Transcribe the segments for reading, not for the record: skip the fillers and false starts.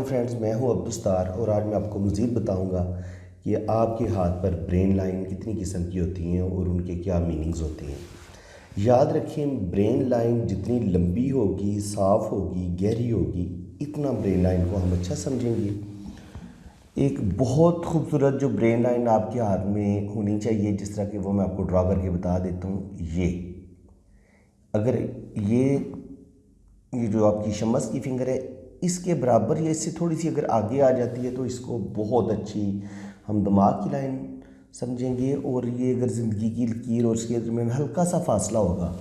Friends, میں ہوں عبدالستار اور آج میں آپ کو مزید بتاؤں گا کہ آپ کے ہاتھ پر برین لائن کتنی قسم کی ہوتی ہیں اور ان کے کیا میننگز ہوتے ہیں۔ یاد رکھیں، برین لائن جتنی لمبی ہوگی، صاف ہوگی، گہری ہوگی، اتنا برین لائن کو ہم اچھا سمجھیں گے۔ ایک بہت خوبصورت جو برین لائن آپ کے ہاتھ میں ہونی چاہیے، جس طرح کہ وہ میں آپ کو ڈرا کر کے بتا دیتا ہوں۔ اگر یہ جو آپ کی شمس کی فنگر ہے، اس کے برابر یا اس سے تھوڑی سی اگر آگے آ جاتی ہے تو اس کو بہت اچھی ہم دماغ کی لائن سمجھیں گے، اور یہ اگر زندگی کی لکیر اور اس کے درمیان ہلکا سا فاصلہ ہوگا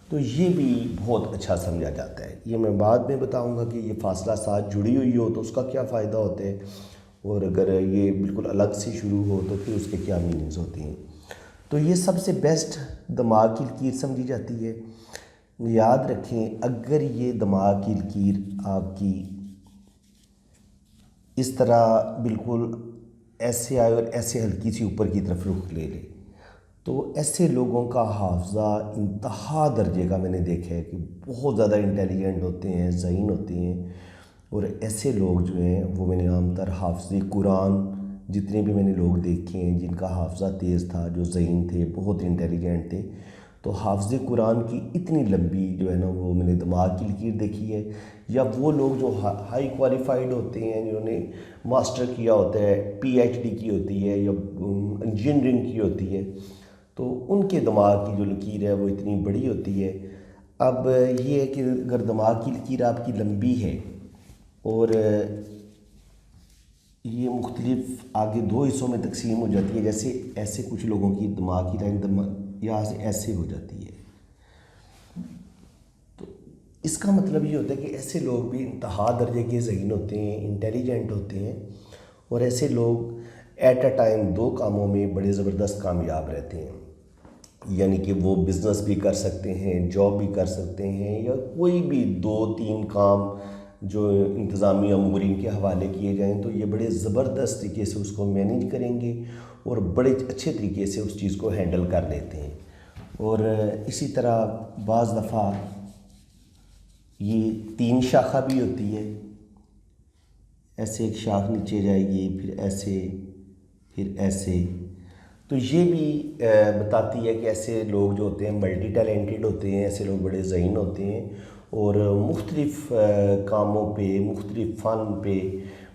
تو یہ بھی بہت اچھا سمجھا جاتا ہے۔ یہ میں بعد میں بتاؤں گا کہ یہ فاصلہ ساتھ جڑی ہوئی ہو تو اس کا کیا فائدہ ہوتا ہے، اور اگر یہ بالکل الگ سے شروع ہو تو پھر اس کے کیا میننگز ہوتے ہیں۔ تو یہ سب سے بیسٹ دماغ کی لکیر سمجھی جاتی ہے۔ یاد رکھیں، اگر یہ دماغ کی لکیر آپ کی اس طرح بالکل ایسے آئے اور ایسے ہلکی سی اوپر کی طرف رخ لے لے، تو ایسے لوگوں کا حافظہ انتہا درجے کا میں نے دیکھا ہے کہ بہت زیادہ انٹیلیجنٹ ہوتے ہیں، ذہین ہوتے ہیں، اور ایسے لوگ جو ہیں وہ میں نے عام طر حافظ قرآن، جتنے بھی میں نے لوگ دیکھے ہیں جن کا حافظہ تیز تھا، جو ذہین تھے، بہت انٹیلیجنٹ تھے، تو حافظ قرآن کی اتنی لمبی جو ہے نا وہ میں نے دماغ کی لکیر دیکھی ہے۔ یا وہ لوگ جو ہائی کوالیفائڈ ہوتے ہیں، جنہوں نے ماسٹر کیا ہوتا ہے، پی ایچ ڈی کی ہوتی ہے یا انجینئرنگ کی ہوتی ہے، تو ان کے دماغ کی جو لکیر ہے وہ اتنی بڑی ہوتی ہے۔ اب یہ ہے کہ اگر دماغ کی لکیر آپ کی لمبی ہے اور یہ مختلف آگے دو حصوں میں تقسیم ہو جاتی ہے، جیسے ایسے کچھ لوگوں کی دماغ کی لائن یہاں سے ایسے ہو جاتی ہے، تو اس کا مطلب یہ ہوتا ہے کہ ایسے لوگ بھی انتہا درجے کے ذہین ہوتے ہیں، انٹیلیجنٹ ہوتے ہیں، اور ایسے لوگ ایٹ اے ٹائم دو کاموں میں بڑے زبردست کامیاب رہتے ہیں۔ یعنی کہ وہ بزنس بھی کر سکتے ہیں، جاب بھی کر سکتے ہیں، یا کوئی بھی دو تین کام جو انتظامی امور ان کے حوالے کیے جائیں تو یہ بڑے زبردست طریقے سے اس کو مینیج کریں گے اور بڑے اچھے طریقے سے اس چیز کو ہینڈل کر لیتے ہیں۔ اور اسی طرح بعض دفعہ یہ تین شاخہ بھی ہوتی ہے، ایسے ایک شاخ نیچے جائے گی، پھر ایسے، پھر ایسے، تو یہ بھی بتاتی ہے کہ ایسے لوگ جو ہوتے ہیں ملٹی ٹیلنٹڈ ہوتے ہیں، ایسے لوگ بڑے ذہین ہوتے ہیں اور مختلف کاموں پہ، مختلف فن پہ،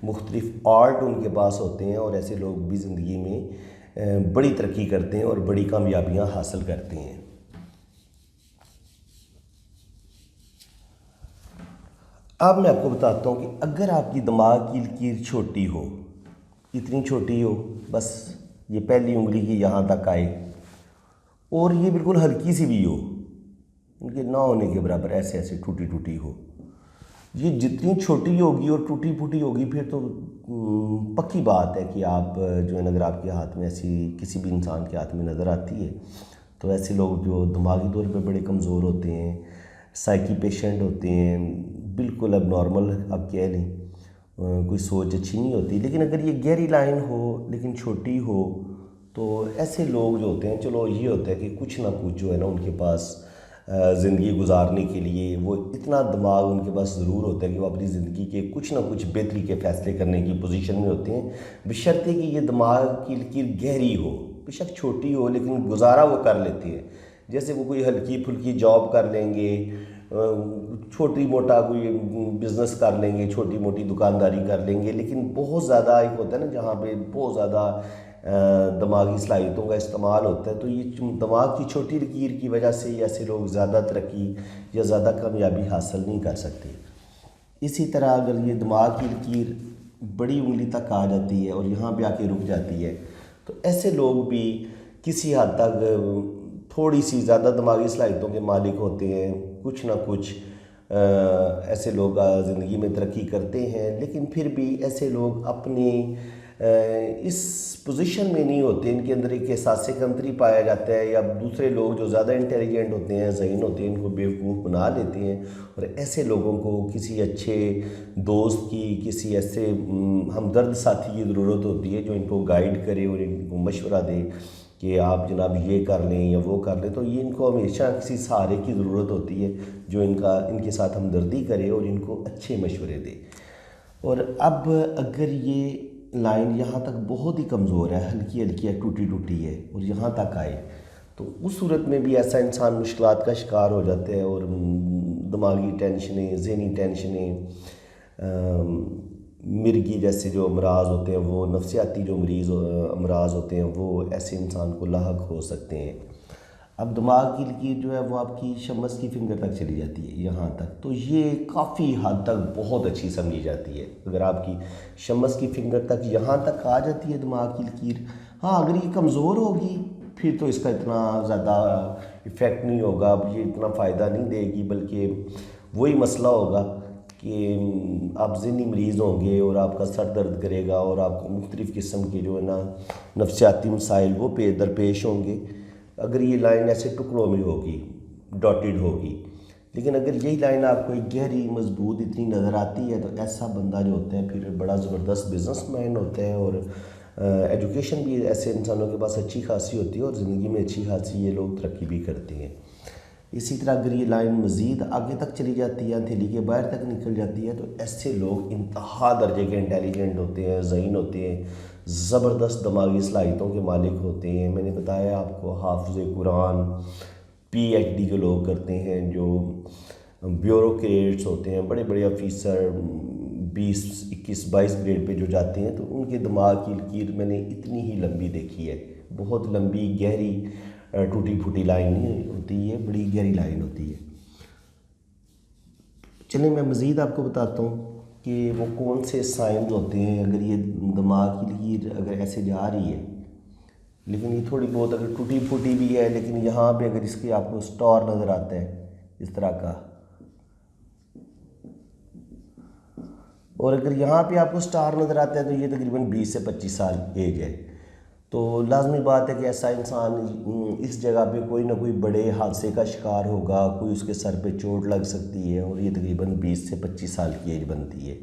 مختلف آرٹ ان کے پاس ہوتے ہیں، اور ایسے لوگ بھی زندگی میں بڑی ترقی کرتے ہیں اور بڑی کامیابیاں حاصل کرتے ہیں۔ اب میں آپ کو بتاتا ہوں کہ اگر آپ کی دماغ کی لکیر چھوٹی ہو، اتنی چھوٹی ہو، بس یہ پہلی انگلی کی یہاں تک آئے، اور یہ بالکل ہلکی سی بھی ہو، ان کے نہ ہونے کے برابر ایسے ایسے ٹوٹی ٹوٹی ہو، یہ جتنی چھوٹی ہوگی اور ٹوٹی پھوٹی ہوگی پھر تو پکی بات ہے کہ آپ جو ہے اگر آپ کے ہاتھ میں ایسی کسی بھی انسان کے ہاتھ میں نظر آتی ہے تو ایسے لوگ جو دماغی طور پہ بڑے کمزور ہوتے ہیں، سائیکی پیشنٹ ہوتے ہیں، بالکل اب نارمل اب کہہ لیں، کوئی سوچ اچھی نہیں ہوتی۔ لیکن اگر یہ گہری لائن ہو لیکن چھوٹی ہو تو ایسے لوگ جو ہوتے ہیں، چلو یہ ہوتا ہے کہ کچھ نہ کچھ جو ہے نا ان کے پاس زندگی گزارنے کے لیے وہ اتنا دماغ ان کے پاس ضرور ہوتا ہے کہ وہ اپنی زندگی کے کچھ نہ کچھ بہتری کے فیصلے کرنے کی پوزیشن میں ہوتے ہیں، بشرطے کہ یہ دماغ کی لکیر گہری ہو، بے شک چھوٹی ہو لیکن گزارا وہ کر لیتے ہیں۔ جیسے وہ کوئی ہلکی پھلکی جاب کر لیں گے، چھوٹی موٹا کوئی بزنس کر لیں گے، چھوٹی موٹی دکانداری کر لیں گے، لیکن بہت زیادہ ایک ہوتا ہے نا جہاں پہ بہت زیادہ دماغی صلاحیتوں کا استعمال ہوتا ہے، تو یہ دماغ کی چھوٹی لکیر کی وجہ سے ایسے لوگ زیادہ ترقی یا زیادہ کامیابی حاصل نہیں کر سکتے۔ اسی طرح اگر یہ دماغ کی لکیر بڑی انگلی تک آ جاتی ہے اور یہاں پہ آ کے رک جاتی ہے تو ایسے لوگ بھی کسی حد تک تھوڑی سی زیادہ دماغی صلاحیتوں کے مالک ہوتے ہیں، کچھ نہ کچھ ایسے لوگ زندگی میں ترقی کرتے ہیں، لیکن پھر بھی ایسے لوگ اپنی اس پوزیشن میں نہیں ہوتے، ان کے اندر ایک احساس کمتری پایا جاتا ہے، یا دوسرے لوگ جو زیادہ انٹیلیجنٹ ہوتے ہیں، ذہین ہوتے ہیں، ان کو بیوقوف بنا لیتے ہیں، اور ایسے لوگوں کو کسی اچھے دوست کی، کسی ایسے ہمدرد ساتھی کی ضرورت ہوتی ہے جو ان کو گائیڈ کرے اور ان کو مشورہ دے کہ آپ جناب یہ کر لیں یا وہ کر لیں۔ تو یہ ان کو ہمیشہ کسی سہارے کی ضرورت ہوتی ہے جو ان کے ساتھ ہمدردی کرے اور ان کو اچھے مشورے دے۔ اور اب اگر یہ لائن یہاں تک بہت ہی کمزور ہے، ہلکی ہلکی ہے، ٹوٹی ٹوٹی ہے، اور یہاں تک آئے، تو اس صورت میں بھی ایسا انسان مشکلات کا شکار ہو جاتا ہے، اور دماغی ٹینشنیں، ذہنی ٹینشنیں، مرگی جیسے جو امراض ہوتے ہیں، وہ نفسیاتی جو امراض ہوتے ہیں، وہ ایسے انسان کو لاحق ہو سکتے ہیں۔ اب دماغ کی لکیر جو ہے وہ آپ کی شمس کی فنگر تک چلی جاتی ہے، یہاں تک، تو یہ کافی حد تک بہت اچھی سمجھی جاتی ہے۔ اگر آپ کی شمس کی فنگر تک یہاں تک آ جاتی ہے دماغ کی لکیر، ہاں اگر یہ کمزور ہوگی پھر تو اس کا اتنا زیادہ ایفیکٹ نہیں ہوگا، اب یہ اتنا فائدہ نہیں دے گی، بلکہ وہی مسئلہ ہوگا کہ آپ ذہنی مریض ہوں گے، اور آپ کا سر درد کرے گا، اور آپ کو مختلف قسم کے جو ہے نا نفسیاتی مسائل وہ درپیش ہوں گے اگر یہ لائن ایسے ٹکڑوں میں ہوگی، ڈاٹڈ ہوگی۔ لیکن اگر یہی لائن آپ کو ایک گہری مضبوط اتنی نظر آتی ہے، تو ایسا بندہ جو ہوتا ہے پھر بڑا زبردست بزنس مین ہوتا ہے، اور ایجوکیشن بھی ایسے انسانوں کے پاس اچھی خاصی ہوتی ہے، اور زندگی میں اچھی خاصی یہ لوگ ترقی بھی کرتے ہیں۔ اسی طرح اگر یہ لائن مزید آگے تک چلی جاتی ہے، ہتھیلی کے باہر تک نکل جاتی ہے، تو ایسے لوگ انتہا درجے کے انٹیلیجنٹ ہوتے ہیں، ذہین ہوتے ہیں، زبردست دماغی صلاحیتوں کے مالک ہوتے ہیں۔ میں نے بتایا آپ کو، حافظ قرآن، پی ایچ ڈی جو لوگ کرتے ہیں، جو بیوروکریٹس ہوتے ہیں، بڑے بڑے آفیسر، 20 21 22 گریڈ پہ جو جاتے ہیں، تو ان کے دماغ کی لکیر میں نے اتنی ہی لمبی دیکھی ہے، بہت لمبی گہری، ٹوٹی پھوٹی لائن نہیں ہوتی ہے، بڑی گہری لائن ہوتی ہے۔ چلیں میں مزید آپ کو بتاتا ہوں کہ وہ کون سے سائنز ہوتے ہیں اگر یہ دماغ کی لکیر اگر ایسے جا رہی ہے، لیکن یہ تھوڑی بہت اگر ٹوٹی پھوٹی بھی ہے، لیکن یہاں پہ اگر اس کے آپ کو سٹار نظر آتا ہے اس طرح کا، اور اگر یہاں پہ آپ کو سٹار نظر آتا ہے، تو یہ تقریباً 20 سے 25 سال ایج ہے۔ تو لازمی بات ہے کہ ایسا انسان اس جگہ پہ کوئی نہ کوئی بڑے حادثے کا شکار ہوگا، کوئی اس کے سر پہ چوٹ لگ سکتی ہے، اور یہ تقریباً 20 سے 25 سال کی ایج بنتی ہے۔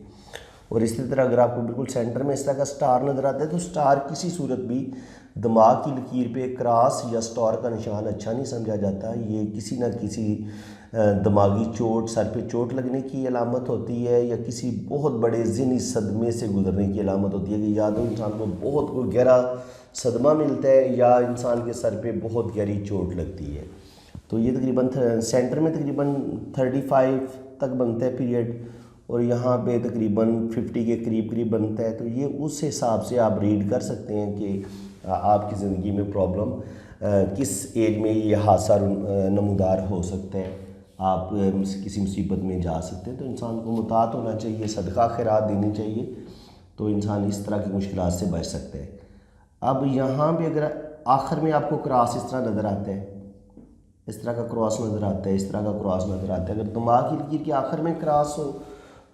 اور اسی طرح اگر آپ کو بالکل سینٹر میں اس طرح کا سٹار نظر آتا ہے، تو سٹار کسی صورت بھی دماغ کی لکیر پہ کراس یا سٹار کا نشان اچھا نہیں سمجھا جاتا، یہ کسی نہ کسی دماغی چوٹ، سر پہ چوٹ لگنے کی علامت ہوتی ہے، یا کسی بہت بڑے ذہنی صدمے سے گزرنے کی علامت ہوتی ہے، کہ یا تو انسان کو بہت کوئی گہرا صدمہ ملتا ہے، یا انسان کے سر پہ بہت گہری چوٹ لگتی ہے۔ تو یہ تقریباً سینٹر میں تقریباً 35 تک بنتا ہے پیریڈ، اور یہاں پہ تقریباً 50 کے قریب قریب بنتا ہے۔ تو یہ اس حساب سے آپ ریڈ کر سکتے ہیں کہ آپ کی زندگی میں پرابلم کس ایج میں یہ حادثہ نمودار ہو سکتا ہے، آپ کسی مصیبت میں جا سکتے ہیں۔ تو انسان کو محتاط ہونا چاہیے، صدقہ خیرات دینی چاہیے، تو انسان اس طرح کی مشکلات سے بچ سکتا ہے۔ اب یہاں بھی اگر آخر میں آپ کو کراس اس طرح نظر آتا ہے، اس طرح کا کراس نظر آتا ہے، اس طرح کا کراس نظر آتا ہے، اگر دماغ کی لکیر کے آخر میں کراس ہو،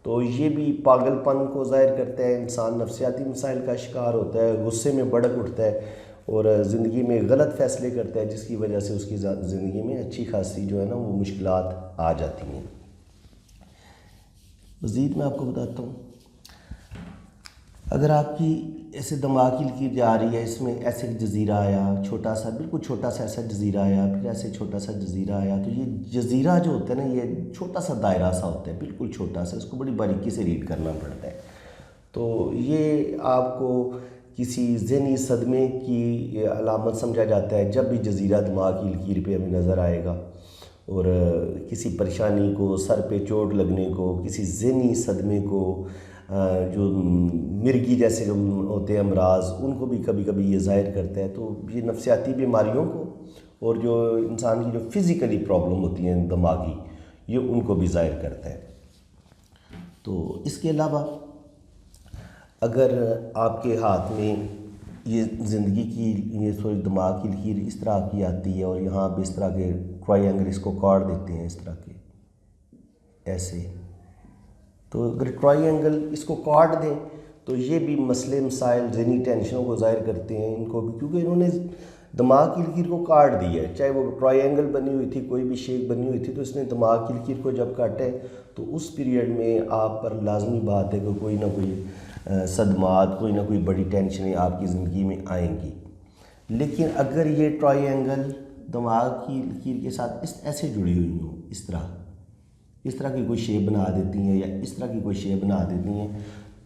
تو یہ بھی پاگل پن کو ظاہر کرتا ہے، انسان نفسیاتی مسائل کا شکار ہوتا ہے، غصے میں بھڑک اٹھتا ہے، اور زندگی میں غلط فیصلے کرتا ہے، جس کی وجہ سے اس کی زندگی میں اچھی خاصی جو ہے نا وہ مشکلات آ جاتی ہیں۔ مزید میں آپ کو بتاتا ہوں، اگر آپ کی ایسے دماغ کی لکیر جا رہی ہے، اس میں ایسے ایک جزیرہ آیا، چھوٹا سا، بالکل چھوٹا سا ایسا جزیرہ آیا، پھر ایسے چھوٹا سا جزیرہ آیا، تو یہ جزیرہ جو ہوتا ہے نا، یہ چھوٹا سا دائرہ سا ہوتا ہے، بالکل چھوٹا سا، اس کو بڑی باریکی سے ریڈ کرنا پڑتا ہے۔ تو یہ آپ کو کسی ذہنی صدمے کی علامت سمجھا جاتا ہے جب بھی جزیرہ دماغ کی لکیر پہ ہمیں نظر آئے گا، اور کسی پریشانی کو، سر پہ چوٹ لگنے کو، کسی ذہنی صدمے کو، جو مرگی جیسے جو ہوتے ہیں امراض، ان کو بھی کبھی کبھی یہ ظاہر کرتا ہے۔ تو یہ نفسیاتی بیماریوں کو، اور جو انسان کی جو فزیکلی پرابلم ہوتی ہیں دماغی، یہ ان کو بھی ظاہر کرتا ہے۔ تو اس کے علاوہ اگر آپ کے ہاتھ میں یہ زندگی کی یہ تھوڑی دماغ کی لکیر اس طرح کی آتی ہے، اور یہاں پہ اس طرح کے ٹرائی اینگل اس کو کاٹ دیتے ہیں، اس طرح کے ایسے، تو اگر ٹرائی اینگل اس کو کاٹ دیں تو یہ بھی مسئلے مسائل، ذہنی ٹینشنوں کو ظاہر کرتے ہیں ان کو بھی، کیونکہ انہوں نے دماغ کی لکیر کو کاٹ دی ہے، چاہے وہ ٹرائی اینگل بنی ہوئی تھی، کوئی بھی شیپ بنی ہوئی تھی، تو اس نے دماغ کی لکیر کو جب کاٹے، تو اس پیریڈ میں آپ پر لازمی بات ہے کہ کوئی نہ کوئی صدمات، کوئی نہ کوئی بڑی ٹینشنیں آپ کی زندگی میں آئیں گی۔ لیکن اگر یہ ٹرائی اینگل دماغ کی لکیر کے ساتھ ایسے جڑی ہوئی ہوں، اس طرح کی کوئی شیپ بنا دیتی ہیں، یا اس طرح کی کوئی شیپ بنا دیتی ہیں،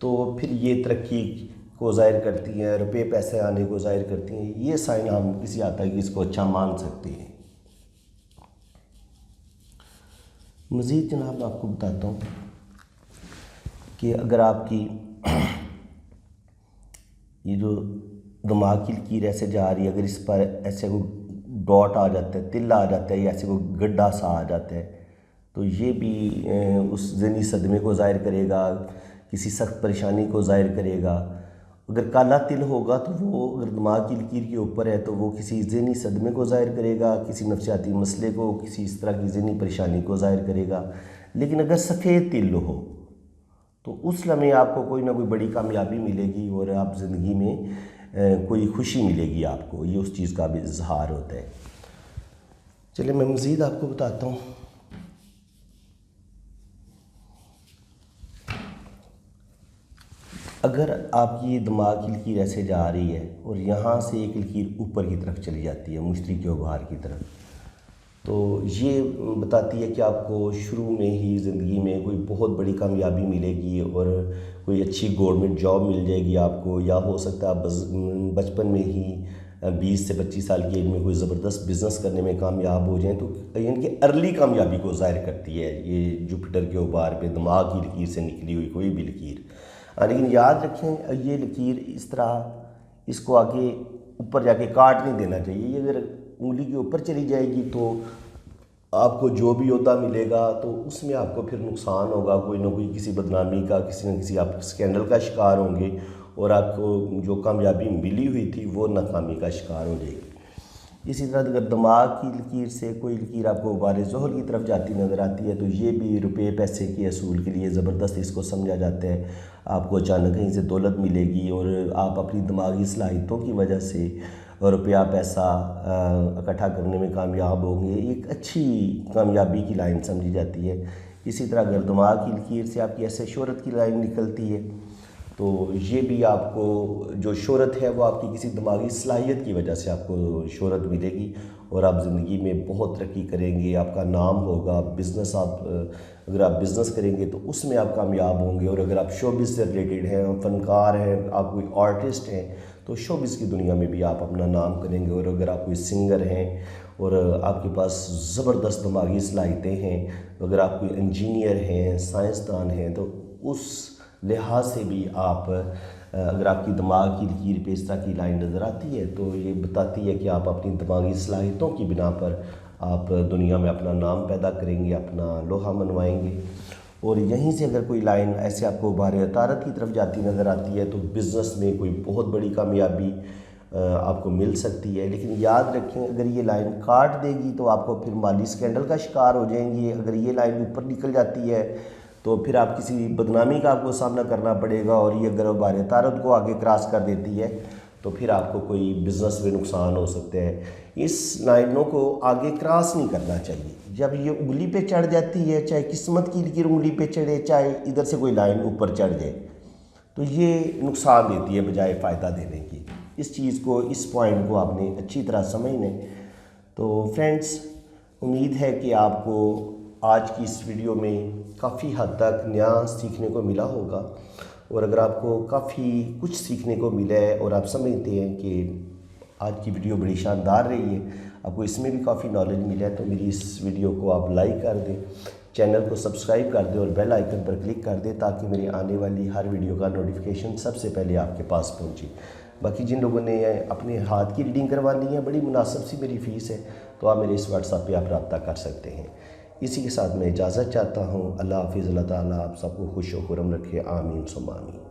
تو پھر یہ ترقی کو ظاہر کرتی ہیں، روپے پیسے آنے کو ظاہر کرتی ہیں. یہ سائن ہم کسی حد تک اس کو اچھا مان سکتے ہیں. مزید جناب میں آپ کو بتاتا ہوں کہ اگر آپ کی یہ جو دماغ کی لکیر ایسے جا رہی ہے، اگر اس پر ایسے کوئی ڈاٹ آ جاتا ہے، تل آ جاتا ہے، یا ایسے کوئی گڈھا سا آ جاتا ہے، تو یہ بھی اس ذہنی صدمے کو ظاہر کرے گا، کسی سخت پریشانی کو ظاہر کرے گا. اگر کالا تل ہوگا تو وہ اگر دماغ کی لکیر کے اوپر ہے تو وہ کسی ذہنی صدمے کو ظاہر کرے گا، کسی نفسیاتی مسئلے کو، کسی اس طرح کی ذہنی پریشانی کو ظاہر کرے گا. لیکن اگر سفید تل ہو تو اس لمحے آپ کو کوئی نہ کوئی بڑی کامیابی ملے گی اور آپ زندگی میں کوئی خوشی ملے گی آپ کو. یہ اس چیز کا بھی اظہار ہوتا ہے. چلیں میں مزید آپ کو بتاتا ہوں. اگر آپ کی دماغ کی لکیر ایسے جا رہی ہے اور یہاں سے ایک لکیر اوپر کی طرف چلی جاتی ہے، مشتری کے اوبار کی طرف، تو یہ بتاتی ہے کہ آپ کو شروع میں ہی زندگی میں کوئی بہت بڑی کامیابی ملے گی اور کوئی اچھی گورنمنٹ جاب مل جائے گی آپ کو، یا ہو سکتا ہے آپ بچپن میں ہی 20 سے 25 سال کی ایج میں کوئی زبردست بزنس کرنے میں کامیاب ہو جائیں. تو یعنی کہ ارلی کامیابی کو ظاہر کرتی ہے یہ جوپیٹر کے اوبار پہ دماغ کی لکیر سے نکلی ہوئی کوئی بھی لکیر. لیکن یاد رکھیں یہ لکیر اس طرح اس کو آگے اوپر جا کے کاٹ نہیں دینا چاہیے. یہ اگر انگلی کے اوپر چلی جائے گی تو آپ کو جو بھی عہدہ ملے گا تو اس میں آپ کو پھر نقصان ہوگا، کوئی نہ کوئی کسی بدنامی کا، کسی نہ کسی آپ اسکینڈل کا شکار ہوں گے، اور آپ کو جو کامیابی ملی ہوئی تھی وہ ناکامی کا شکار ہو جائے گی. اسی طرح اگر دماغ کی لکیر سے کوئی لکیر آپ کو غبار ظہر کی طرف جاتی نظر آتی ہے تو یہ بھی روپے پیسے کے اصول کے لیے زبردست اس کو سمجھا جاتا ہے. آپ کو اچانک کہیں سے دولت ملے گی اور آپ اپنی دماغی صلاحیتوں کی وجہ سے روپیہ پیسہ اکٹھا کرنے میں کامیاب ہوں گے. ایک اچھی کامیابی کی لائن سمجھی جاتی ہے. اسی طرح اگر دماغ کی لکیر سے آپ کی ایسے شہرت کی لائن نکلتی ہے تو یہ بھی آپ کو جو شہرت ہے وہ آپ کی کسی دماغی صلاحیت کی وجہ سے آپ کو شہرت ملے گی اور آپ زندگی میں بہت ترقی کریں گے. آپ کا نام ہوگا. بزنس اگر آپ بزنس کریں گے تو اس میں آپ کامیاب ہوں گے. اور اگر آپ شوبز سے ریلیٹڈ ہیں، فنکار ہیں، آپ کوئی آرٹسٹ ہیں تو شوبز کی دنیا میں بھی آپ اپنا نام کریں گے. اور اگر آپ کوئی سنگر ہیں اور آپ کے پاس زبردست دماغی صلاحیتیں ہیں، اگر آپ کوئی انجینئر ہیں، سائنسدان ہیں، تو اس لحاظ سے بھی آپ اگر آپ کی دماغ کی لکیر پہ اس طرح کی لائن نظر آتی ہے تو یہ بتاتی ہے کہ آپ اپنی دماغی صلاحیتوں کی بنا پر آپ دنیا میں اپنا نام پیدا کریں گے، اپنا لوہا منوائیں گے. اور یہیں سے اگر کوئی لائن ایسے آپ کو غبار عطارد کی طرف جاتی نظر آتی ہے تو بزنس میں کوئی بہت بڑی کامیابی آپ کو مل سکتی ہے. لیکن یاد رکھیں اگر یہ لائن کاٹ دے گی تو آپ کو پھر مالی سکینڈل کا شکار ہو جائیں گے. اگر یہ لائن اوپر نکل جاتی ہے تو پھر آپ کسی بدنامی کا آپ کو سامنا کرنا پڑے گا. اور یہ اگر غبار عطارد کو آگے کراس کر دیتی ہے تو پھر آپ کو کوئی بزنس میں نقصان ہو سکتا ہے. اس لائنوں کو آگے کراس نہیں کرنا چاہیے. جب یہ انگلی پہ چڑھ جاتی ہے، چاہے قسمت کی لکیر انگلی پہ چڑھے، چاہے ادھر سے کوئی لائن اوپر چڑھ جائے، تو یہ نقصان دیتی ہے بجائے فائدہ دینے کی. اس چیز کو، اس پوائنٹ کو آپ نے اچھی طرح سمجھنا ہے. تو فرینڈز، امید ہے کہ آپ کو آج کی اس ویڈیو میں کافی حد تک نیا سیکھنے کو ملا ہوگا. اور اگر آپ کو کافی کچھ سیکھنے کو ملا ہے اور آپ سمجھتے ہیں کہ آج کی ویڈیو بڑی شاندار رہی ہے، آپ کو اس میں بھی کافی نالج ملا ہے، تو میری اس ویڈیو کو آپ لائک کر دیں، چینل کو سبسکرائب کر دیں اور بیل آئیکن پر کلک کر دیں تاکہ میری آنے والی ہر ویڈیو کا نوٹیفیکیشن سب سے پہلے آپ کے پاس پہنچے. باقی جن لوگوں نے اپنے ہاتھ کی ریڈنگ کروانی ہے، بڑی مناسب سی میری فیس ہے، تو آپ میرے اس واٹس ایپ پہ آپ رابطہ کر سکتے ہیں. اسی کے ساتھ میں اجازت چاہتا ہوں. اللہ حافظ. اللہ تعالیٰ آپ سب کو خوش و خرم رکھے. آمین ثم آمین.